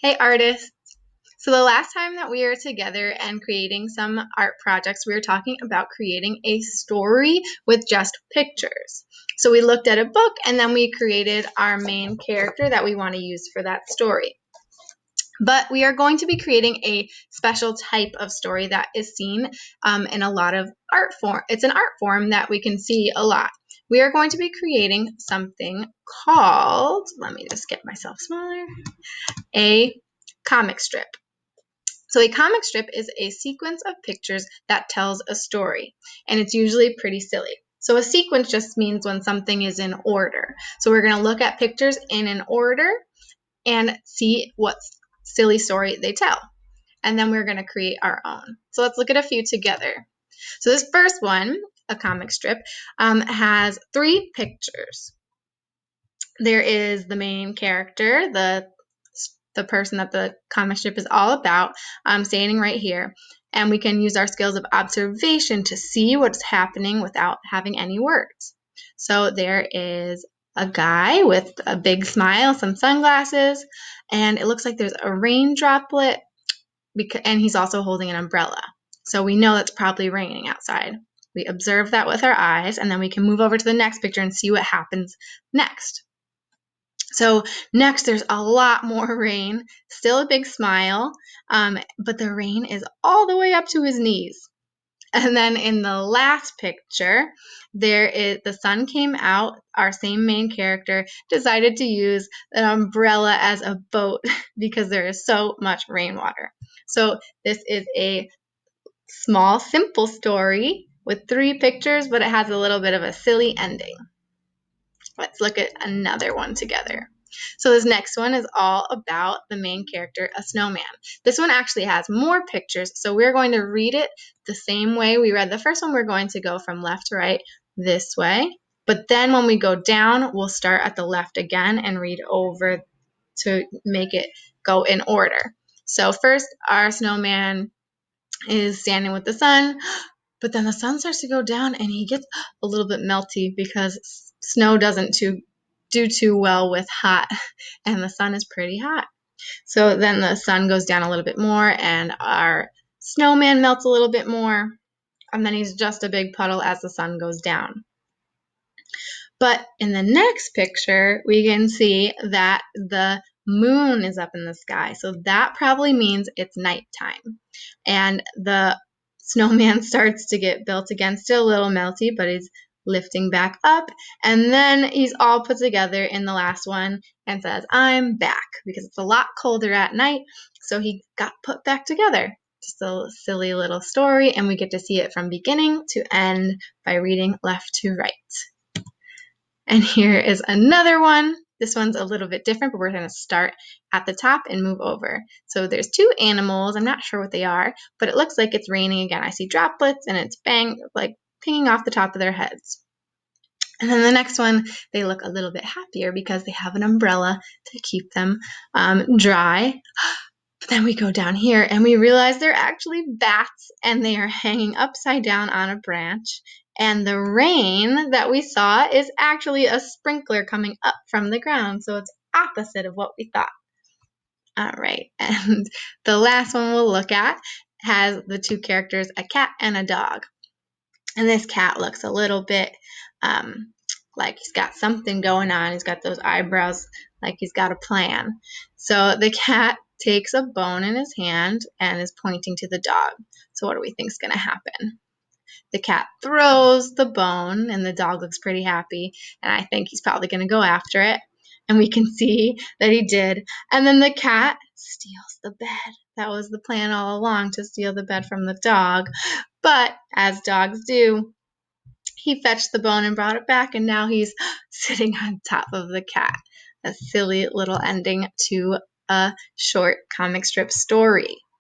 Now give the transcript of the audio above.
Hey artists! So the last time that we were together and creating some art projects, we were talking about creating a story with just pictures. So we looked at a book and then we created our main character that we want to use for that story. But we are going to be creating a special type of story that is seen in a lot of art form. It's an art form that we can see a lot. We are going to be creating something called, let me just get myself smaller, a comic strip. So a comic strip is a sequence of pictures that tells a story, and it's usually pretty silly. So a sequence just means when something is in order. So we're going to look at pictures in an order and see what silly story they tell. And then we're going to create our own. So let's look at a few together. So this first one, a comic strip, has 3 pictures. There is the main character, the person that the comic strip is all about, standing right here. And we can use our skills of observation to see what's happening without having any words. So there is a guy with a big smile, some sunglasses, and it looks like there's a rain droplet, and he's also holding an umbrella. So we know it's probably raining outside. We observe that with our eyes, and then we can move over to the next picture and see what happens next. So next, there's a lot more rain, still a big smile, but the rain is all the way up to his knees. And then in the last picture, the sun came out. Our same main character decided to use an umbrella as a boat because there is so much rainwater. So this is a small, simple story with 3 pictures, but it has a little bit of a silly ending. Let's look at another one together. So this next one is all about the main character, a snowman. This one actually has more pictures, so we're going to read it the same way we read the first one. We're going to go from left to right this way, but then when we go down, we'll start at the left again and read over to make it go in order. So first, our snowman is standing with the sun, but then the sun starts to go down and he gets a little bit melty because snow doesn't do too well with hot, and the sun is pretty hot. So then the sun goes down a little bit more and our snowman melts a little bit more, and then he's just a big puddle as the sun goes down. But in the next picture, we can see that the moon is up in the sky. So that probably means it's nighttime. And the snowman starts to get built again, still a little melty, but he's lifting back up. And then he's all put together in the last one and says, "I'm back," because it's a lot colder at night. So he got put back together. Just a silly little story, and we get to see it from beginning to end by reading left to right. And here is another one. This one's a little bit different, but we're going to start at the top and move over. So there's 2 animals. I'm not sure what they are, but it looks like it's raining again. I see droplets and it's like pinging off the top of their heads. And then the next one, they look a little bit happier because they have an umbrella to keep them dry. But then we go down here and we realize they're actually bats, and they are hanging upside down on a branch. And the rain that we saw is actually a sprinkler coming up from the ground. So it's opposite of what we thought. All right. And the last one we'll look at has the 2 characters, a cat and a dog. And this cat looks a little bit like he's got something going on. He's got those eyebrows like he's got a plan. So the cat takes a bone in his hand and is pointing to the dog. So what do we think is going to happen? The cat throws the bone and the dog looks pretty happy, and I think he's probably going to go after it. And we can see that he did. And then the cat steals the bed. That was the plan all along, to steal the bed from the dog. But as dogs do, he fetched the bone and brought it back, and now he's sitting on top of the cat. A silly little ending to a short comic strip story.